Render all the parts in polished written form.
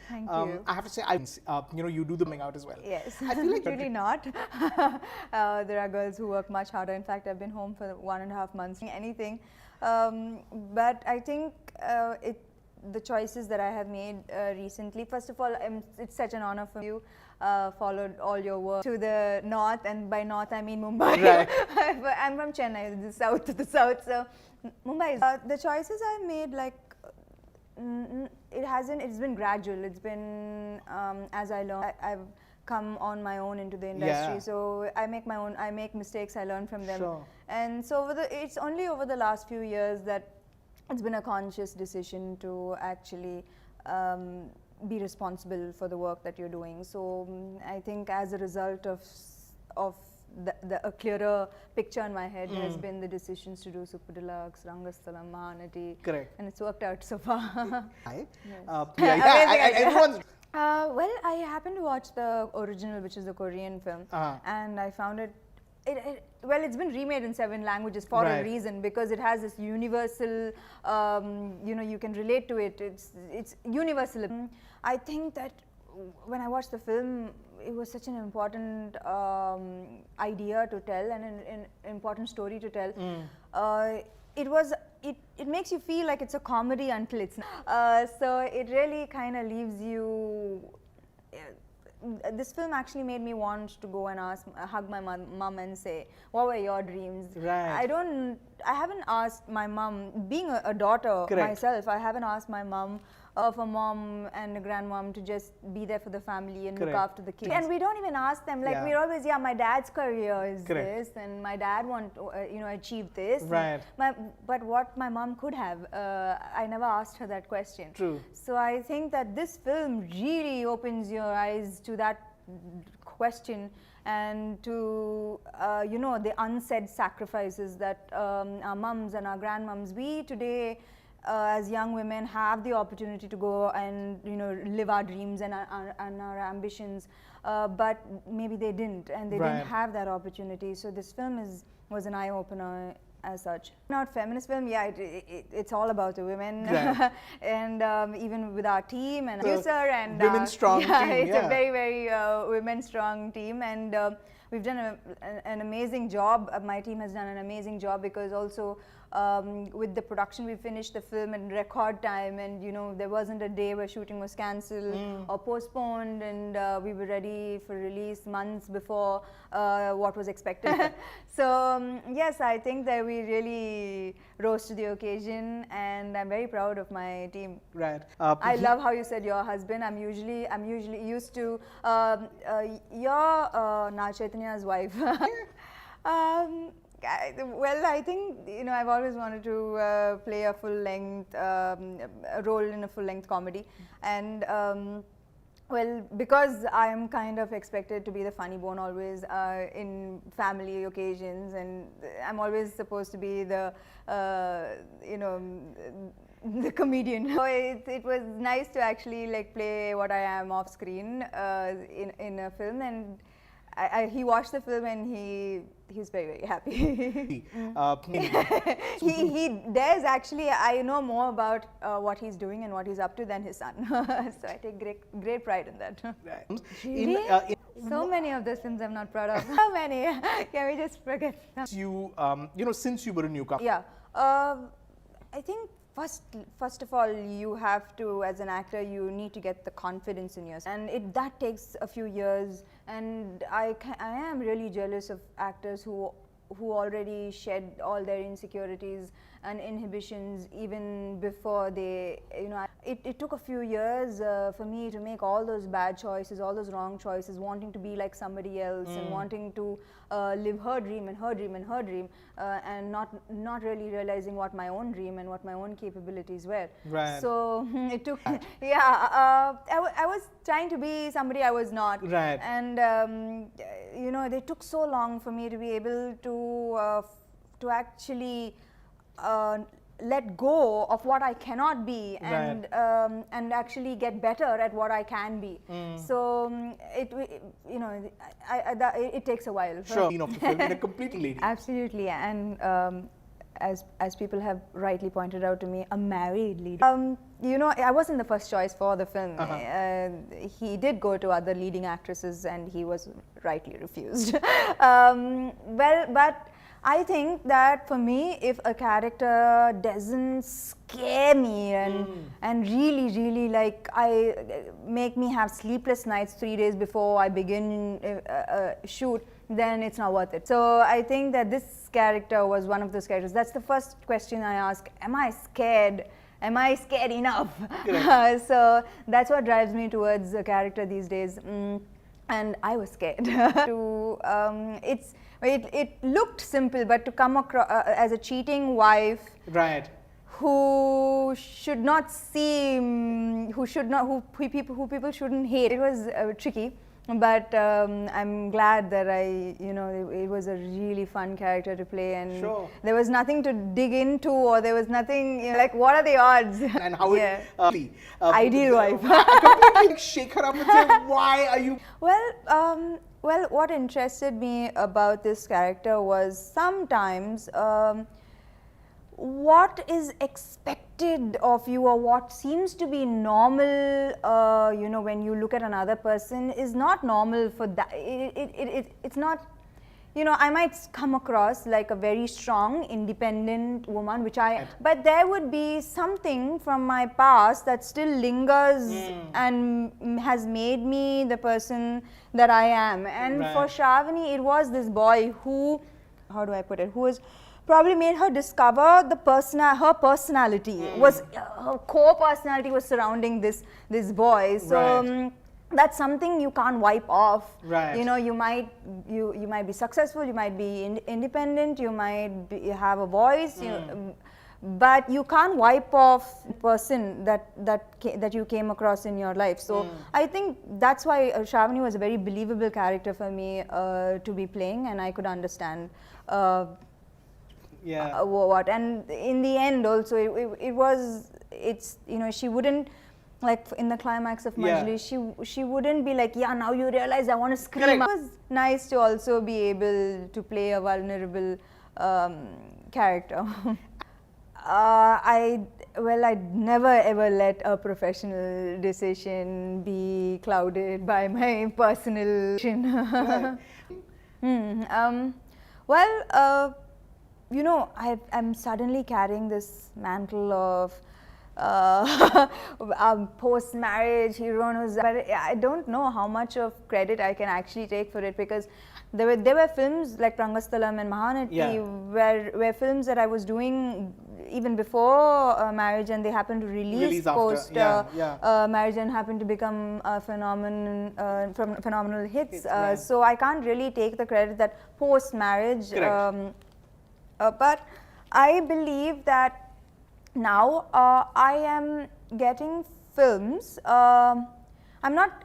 Thank you. I have to say, you do the coming out as well. Yes, I feel like really not. There are girls who work much harder. In fact, I've been home for 1.5 months, anything. But I think the choices that I have made recently, first of all, it's such an honor for you. Followed all your work to the north, and by north I mean Mumbai. Right. I'm from Chennai, the south to the south. So Mumbai is the choices I've made, like it's been gradual. It's been as I learn. I've come on my own into the industry. Yeah. So I make mistakes, I learn from them. Sure. And so it's only over the last few years that it's been a conscious decision to actually be responsible for the work that you're doing. So I think as a result of a clearer picture in my head has been the decisions to do Super Deluxe, Rangasthalam, Mahanati. Correct. And it's worked out so far. Right? Yes. Everyone's... Well, I happened to watch the original, which is the Korean film, and I found well, it's been remade in 7 languages for a reason, because it has this universal, you can relate to it. It's universal. I think that when I watched the film, it was such an important idea to tell and an important story to tell. It makes you feel like it's a comedy until it's not. So it really kind of leaves you. This film actually made me want to go and hug my mum and say, what were your dreams? Right. I haven't asked my mum, being a daughter myself, I haven't asked my mum of a mom and a grandmom to just be there for the family and look after the kids. And we don't even ask them, like we're always, my dad's career is this, and my dad achieve this. Right. But what my mom could have, I never asked her that question. True. So I think that this film really opens your eyes to that question and to the unsaid sacrifices that our mums and our grandmoms, we today as young women have the opportunity to go and live our dreams and our ambitions, but maybe they didn't, and they didn't have that opportunity. So this film was an eye-opener as such. Not feminist film, it's all about the women, and even with our team and producer and women strong team. It's a very, very women strong team, and we've done an amazing job. My team has done an amazing job, because also with the production, we finished the film in record time, and there wasn't a day where shooting was cancelled or postponed, and we were ready for release months before what was expected. So yes, I think that we really rose to the occasion, and I'm very proud of my team. Right. I love how you said your husband. I'm usually used to your Chaitanya's wife. Well, I think I've always wanted to play a full-length role in a full-length comedy, and well, because I'm kind of expected to be the funny bone always in family occasions, and I'm always supposed to be the the comedian. So it was nice to actually play what I am off screen in a film, and he watched the film and he was very, very happy. He dares actually. I know more about what he's doing and what he's up to than his son. So I take great pride in that. Right. Really? So many of those films I'm not proud of. How many? Can we just forget them? Since you were a newcomer. Yeah. I think first of all, you have to, as an actor, you need to get the confidence in yourself, and that takes a few years. And I am really jealous of actors who already shed all their insecurities and inhibitions even before they, it took a few years for me to make all those bad choices, all those wrong choices, wanting to be like somebody else and wanting to live her dream and her dream and her dream, and not really realizing what my own dream and what my own capabilities were. Right. So it took, I was trying to be somebody I was not. Right. And they took so long for me to be able to actually let go of what I cannot be, and actually get better at what I can be. So it takes a while. Sure. Of the film in a completely lady. Absolutely, and as people have rightly pointed out to me, a married lead. You know, I wasn't the first choice for the film. He did go to other leading actresses and he was rightly refused. Well, but I think that for me, if a character doesn't scare me and really like make me have sleepless nights 3 days before I begin shoot, then it's not worth it. So I think that this character was one of those characters. That's the first question I ask: am I scared? Am I scared enough? So that's what drives me towards a character these days. And I was scared. It looked simple, but to come across as a cheating wife, right, who should not seem, who people shouldn't hate. It was tricky, but I'm glad that it was a really fun character to play, and there was nothing to dig into, or there was nothing, like, what are the odds? And how ideal wife. Completely shake her up and say, why are you? Well, what interested me about this character was sometimes what is expected of you, or what seems to be normal, when you look at another person, is not normal for that. It's not, I might come across like a very strong, independent woman, but there would be something from my past that still lingers and has made me the person that I am. And for Shravani, it was this boy who, how do I put it, who was probably made her discover her personality was, her core personality was surrounding this boy. So that's something you can't wipe off. Right. You might be successful, you might be independent, you might have a voice, but you can't wipe off the person that you came across in your life. So I think that's why Shravani was a very believable character for me to be playing, and I could understand what. And in the end also, she wouldn't, like in the climax of Majili, she wouldn't be like, now you realize I want to scream. It was nice to also be able to play a vulnerable character. I'd never ever let a professional decision be clouded by my personal. I'm suddenly carrying this mantle of post-marriage heroes, but I don't know how much of credit I can actually take for it, because there were films like Rangasthalam and Mahanati were films that I was doing even before marriage, and they happened to release post marriage and happened to become phenomenal hits. So I can't really take the credit that post-marriage. But I believe that now I am getting films. I'm not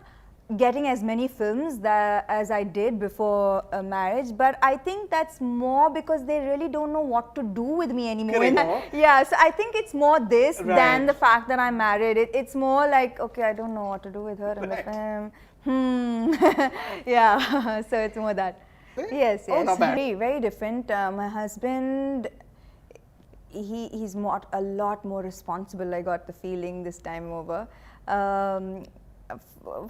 getting as many films as I did before marriage, but I think that's more because they really don't know what to do with me anymore. So I think it's more this than the fact that I'm married. It's more like, okay, I don't know what to do with her in the film. So it's more that. Yes. Not bad. Very different. My husband, he's a lot more responsible, I got the feeling this time over.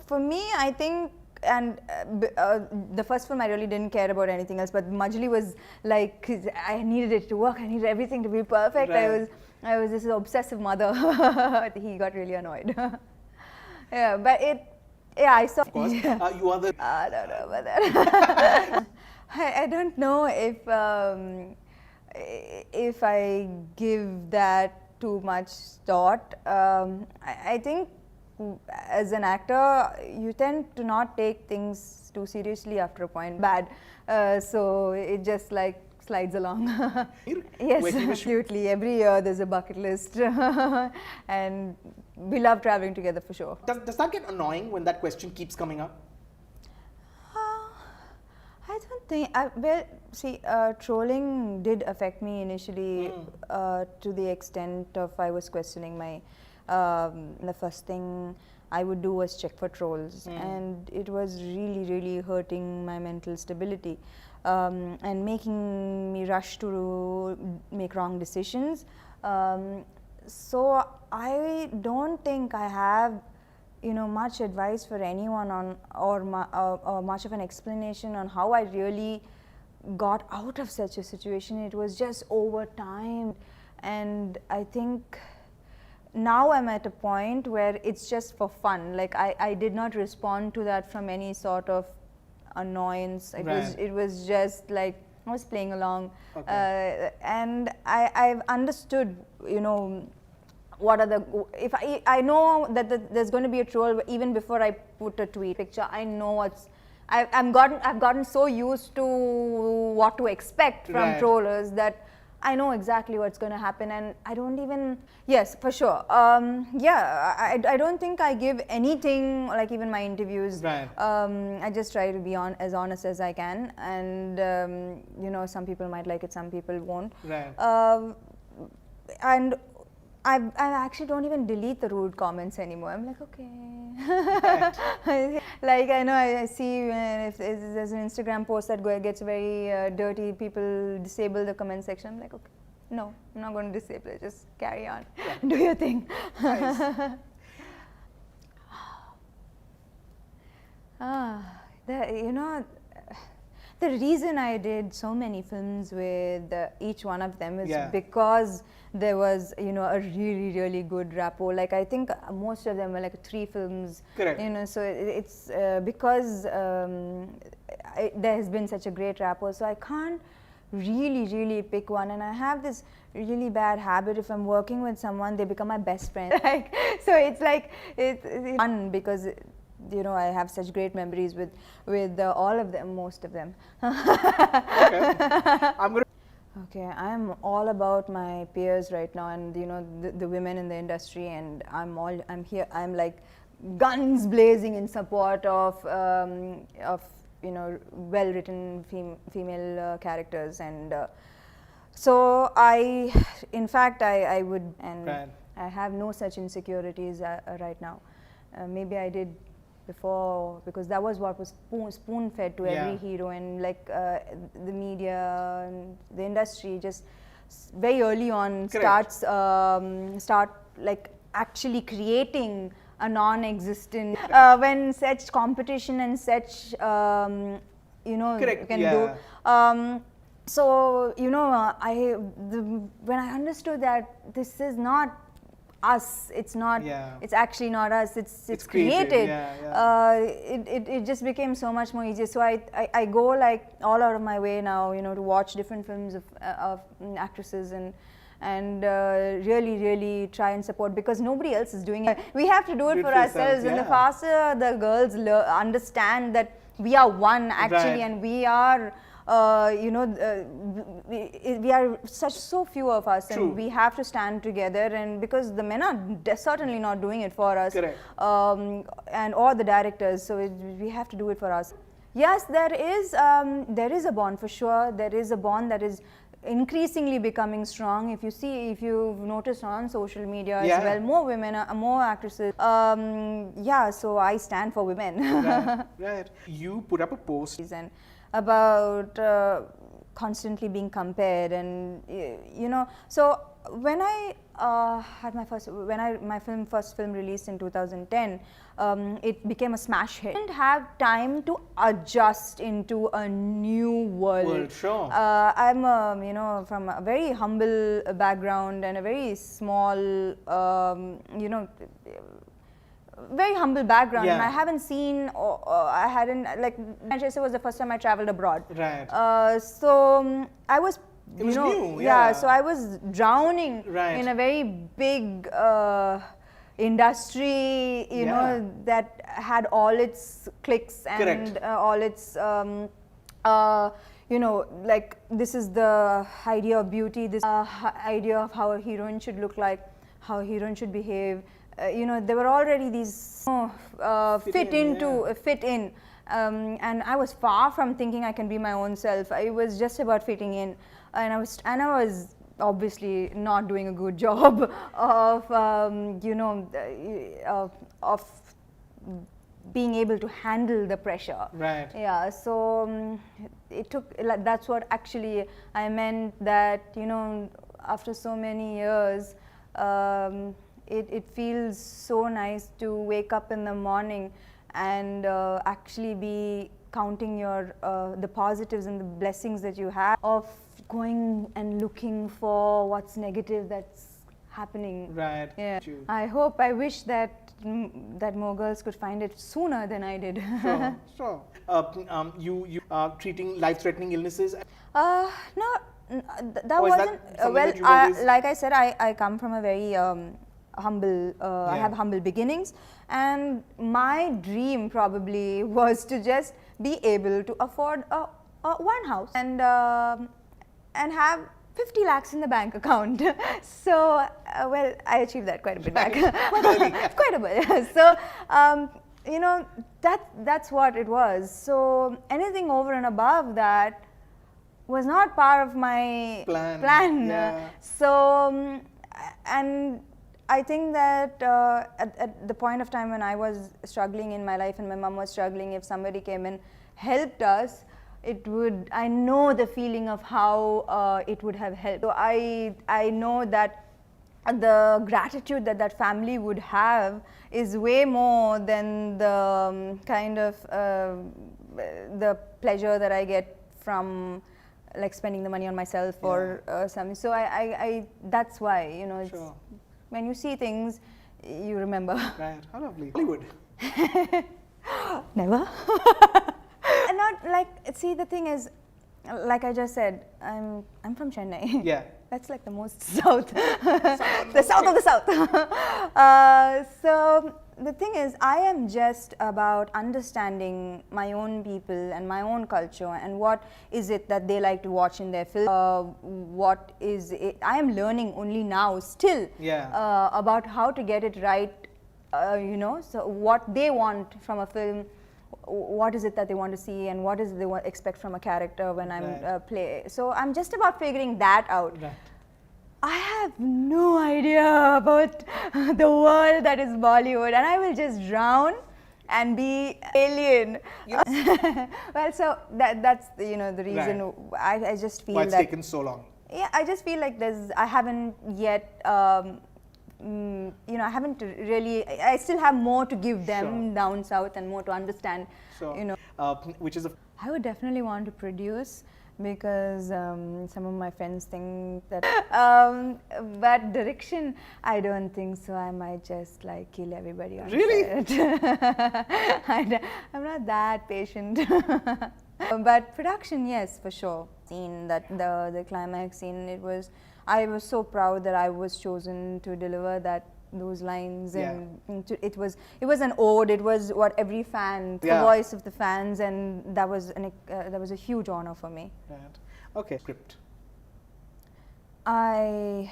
For me, I think, and the first film I really didn't care about anything else, but Majili was like, I needed it to work, I needed everything to be perfect. I was this obsessive mother. He got really annoyed. I saw. Of course, you are the. I don't know about that. I don't know if I give that too much thought. I think as an actor, you tend to not take things too seriously after a point. So it just like slides along. Yes, absolutely. Every year there's a bucket list, and we love traveling together for sure. Does that get annoying when that question keeps coming up? I don't think. Trolling did affect me initially to the extent of I was questioning my. The first thing I would do was check for trolls, and it was really, really hurting my mental stability. and making me rush to make wrong decisions. So I don't think I have, much advice for anyone on, or much of an explanation on how I really got out of such a situation. It was just over time, and I think now I'm at a point where it's just for fun. Like I did not respond to that from any sort of annoyance. It was just like I was playing along, and I've understood, what are the, if I know that there's going to be a troll even before I put a tweet picture. I know what's, I've gotten so used to what to expect from trollers that I know exactly what's going to happen, and I don't even, yes, for sure. I don't think I give anything, like even my interviews. I just try to be as honest as I can, and some people might like it, some people won't. And I actually don't even delete the rude comments anymore. I'm like, okay. Like I know I see if there's an Instagram post that gets very dirty, people disable the comment section. I'm like, okay, no, I'm not going to disable it. Just carry on, do your thing. Nice. The reason I did so many films with each one of them is because there was, a really, really good rapport. Like I think most of them were like 3 films. Correct. So it's because there has been such a great rapport. So I can't really pick one, and I have this really bad habit. If I'm working with someone, they become my best friend. So it's like it's fun because I have such great memories with all of them, most of them. Okay, I'm all about my peers right now, and the women in the industry, and I'm here. I'm like guns blazing in support of well-written female characters, and so in fact I would, and I have no such insecurities right now. Maybe I did before, because that was what was spoon-fed to every hero, and like the media and the industry just very early on start like actually creating a non-existent when such competition and such do. So when I understood that this is not us, it's not, it's actually not us, it's created. It just became so much more easier. So I go like all out of my way now, to watch different films of actresses and really try and support, because nobody else is doing it. We have to do it for ourselves, and the faster the girls understand that we are one actually, and we are we are so few of us, and we have to stand together, and because the men are certainly not doing it for us, and or the directors, so we have to do it for us. Yes, there is a bond for sure. There is a bond that is increasingly becoming strong. If you've noticed on social media as well, more women, more actresses. So I stand for women. Right. You put up a post and about constantly being compared, and so when I had my first film released in 2010, it became a smash hit. I didn't have time to adjust into a new world. I'm from a very humble background and a very small very humble background, and I haven't seen, I hadn't, like, Maaya Chesave was the first time I traveled abroad. So I was, new, so I was drowning in a very big industry, that had all its cliques and all its, like, this is the idea of beauty, this idea of how a heroine should look like, how a heroine should behave. There were already these fit in, and I was far from thinking I can be my own self. It was just about fitting in, and I was obviously not doing a good job of being able to handle the pressure. Right. Yeah, so it took, that's what actually I meant, that, you know, after so many years, it feels so nice to wake up in the morning and actually be counting your the positives and the blessings that you have, of going and looking for what's negative that's happening. Right. Yeah. I hope, I wish that that more girls could find it sooner than I did. Sure, sure. You treating life-threatening illnesses? No, that Or is that wasn't. something Well, that you've always- like I said, I come from a very humble. I have humble beginnings, and my dream probably was to just be able to afford one house and have 50 lakhs in the bank account. So, well, I achieved that quite a bit back. Quite a bit. So, you know, that's what it was. So, anything over and above that was not part of my plan. Yeah. So, and I think that at the point of time when I was struggling in my life and my mom was struggling, if somebody came and helped us, it would, I know the feeling of how it would have helped. So I know that the gratitude that that family would have is way more than the kind of the pleasure that I get from like spending the money on myself or something. So I that's why, you know, it's, when you see things, you remember. Right. How lovely. Hollywood. Never. And not like, see, the thing is, like I just said, I'm from Chennai. Yeah. That's like the most south, the south of the south. So the thing is, I am just about understanding my own people and my own culture and what is it that they like to watch in their film. What is it? I am learning only now, still, about how to get it right. You know, so what they want from a film. What is it that they want to see, and what is it they expect from a character when I'm play. So I'm just about figuring that out. Right. I have no idea about the world that is Bollywood, and I will just drown and be alien. Yes. Well, so that's the, you know, the reason. I just feel why it's that taken so long. Yeah, I just feel like I haven't yet. You know, I haven't really. I still have more to give them down south and more to understand. You know, which is I would definitely want to produce, because some of my friends think that. But direction, I don't think so. I might just like kill everybody on really? set. I'm not that patient. But production, yes, for sure. Scene that the climax scene, it was. I was so proud that I was chosen to deliver those lines, and it was an ode. It was what every fan, the voice of the fans, and that was a huge honor for me. Right. Okay. Script. I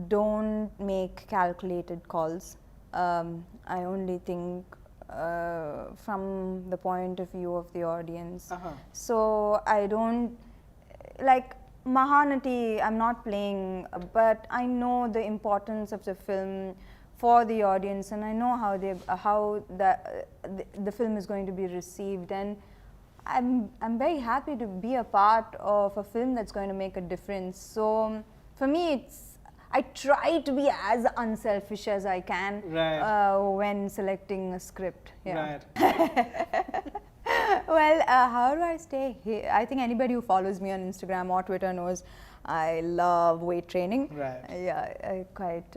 don't make calculated calls. I only think from the point of view of the audience. So I don't like. Mahanati, I'm not playing, but I know the importance of the film for the audience, and I know how the film is going to be received, and I'm very happy to be a part of a film that's going to make a difference. So for me, I try to be as unselfish as I can when selecting a script. Yeah. Right. Well, how do I stay here? I think anybody who follows me on Instagram or Twitter knows I love weight training. Right. Yeah, I quite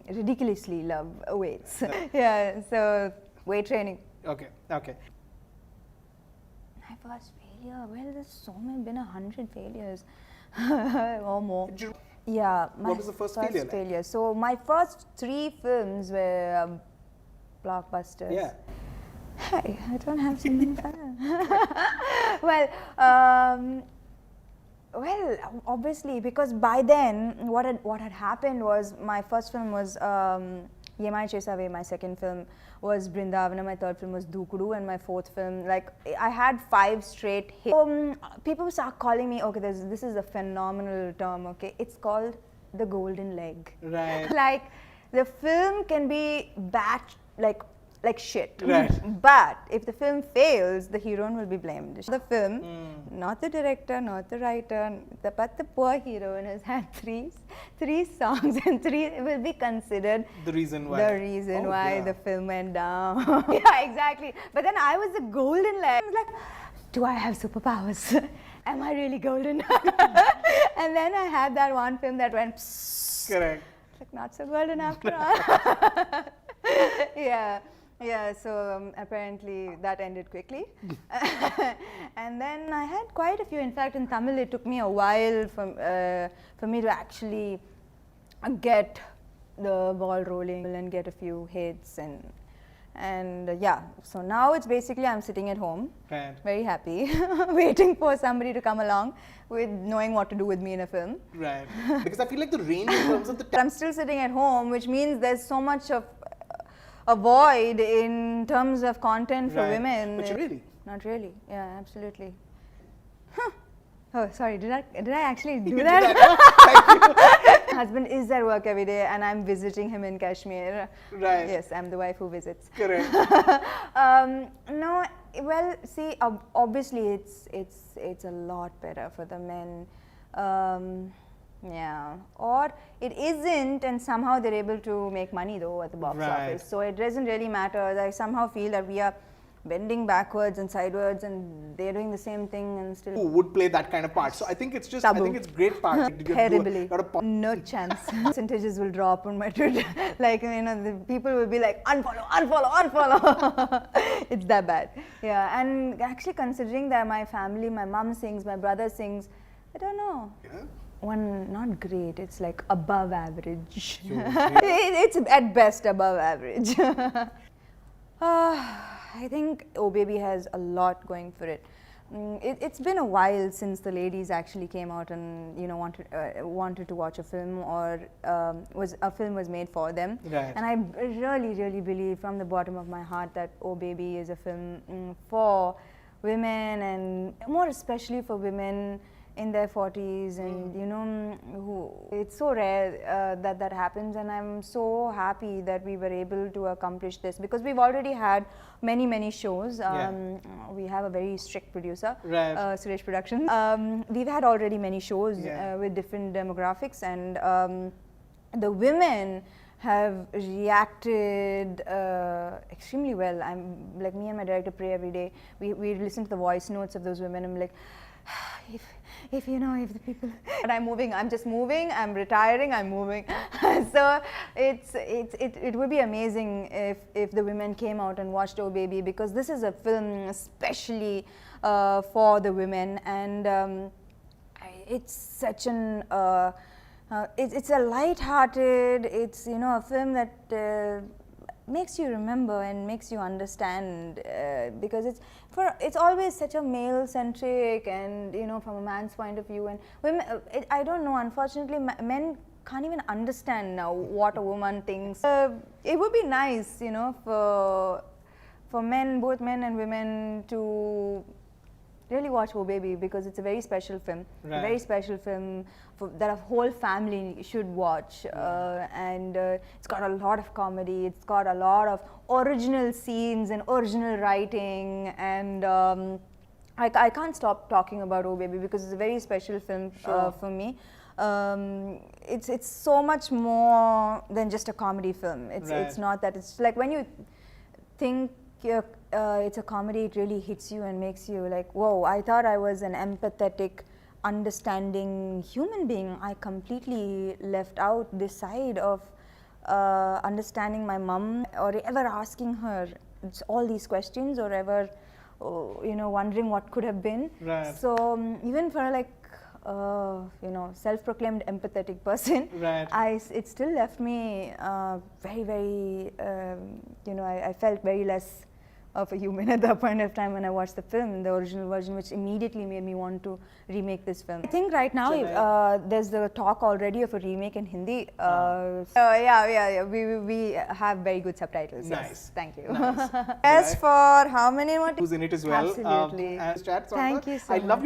ridiculously love weights. Yeah, so weight training. Okay, okay. My first failure, well, there's been 100 failures or more. Yeah, my what was the first failure like? So my first 3 films were blockbusters. Yeah. Hey, I don't have so many fun. Well, obviously, because by then, what had happened was my first film was Maaya Chesave, my second film was Brindavana, my third film was Dookudu, and my fourth film, like, I had 5 straight hits. People start calling me, okay, this is a phenomenal term, okay, it's called the golden leg. Right. Like, the film can be batched, like, like shit. Right. But if the film fails, the heroine will be blamed. The film, not the director, not the writer, but the poor heroine has had three songs, and three will be considered the reason why the film went down. Yeah, exactly. But then I was the golden lad. I was like, do I have superpowers? Am I really golden? And then I had that one film that went psst. Correct. Like, not so golden after all. Yeah, so apparently that ended quickly. And then I had quite a few. In fact, in Tamil, it took me a while for me to actually get the ball rolling and get a few hits and yeah. So now it's basically I'm sitting at home, right, very happy, waiting for somebody to come along with knowing what to do with me in a film. Right. Because I feel like the range in terms of the I'm still sitting at home, which means there's so much of a void in terms of content for women. But really? Not really. Yeah, absolutely. Huh. Oh, sorry. Did I actually do that? My husband is at work every day, and I'm visiting him in Kashmir. Right. Yes, I'm the wife who visits. Correct. No. Well, see, obviously, it's a lot better for the men. Yeah, or it isn't, and somehow they're able to make money though at the box office. So it doesn't really matter. I somehow feel that we are bending backwards and sideways, and they're doing the same thing and still. Who would play that kind of part? So I think it's just, Taboo. I think it's great part. Terribly. No chance. Percentages will drop on my Twitter. Like, you know, the people will be like, unfollow, unfollow, unfollow. It's that bad. Yeah, and actually considering that my family, my mom sings, my brother sings, I don't know. Yeah. One, not great, it's like above average. It's at best above average. I think Oh Baby has a lot going for it. It's been a while since the ladies actually came out and, you know, wanted to watch a film, or a film was made for them. Right. And I really believe from the bottom of my heart that Oh Baby is a film for women, and more especially for women in their 40s, and you know, it's so rare that happens, and I'm so happy that we were able to accomplish this, because we've already had many shows. We have a very strict producer, right. Suresh Productions. We've had already many shows with different demographics, and the women have reacted extremely well. I'm like, me and my director pray every day. We listen to the voice notes of those women. I'm like, if you know, if the people, and I'm moving, I'm just moving, I'm retiring, I'm moving. So it would be amazing if the women came out and watched Oh Baby, because this is a film especially for the women, and it's such an it's a light-hearted, it's, you know, a film that makes you remember and makes you understand, because it's always such a male-centric, and, you know, from a man's point of view, and women, I don't know, unfortunately men can't even understand now what a woman thinks. It would be nice, you know, for men, both men and women, to really watch Oh Baby, because it's a very special film. Right. A very special film that a whole family should watch, and it's got a lot of comedy, it's got a lot of original scenes and original writing, and I can't stop talking about Oh Baby, because it's a very special film for me. It's so much more than just a comedy film. It's not that. It's like when you think it's a comedy, it really hits you and makes you like, whoa, I thought I was an empathetic, understanding human being. I completely left out this side of understanding my mom, or ever asking her all these questions, or ever you know, wondering what could have been. Right. So even for like you know, self-proclaimed empathetic person, right. It still left me very you know, I felt very less of a human at that point of time when I watched the film, the original version, which immediately made me want to remake this film. I think right now there's the talk already of a remake in Hindi. Yeah. We have very good subtitles. Nice. Yes, thank you. Nice. As for how many more? Who's in it as well? Absolutely. Thank you so much. I love your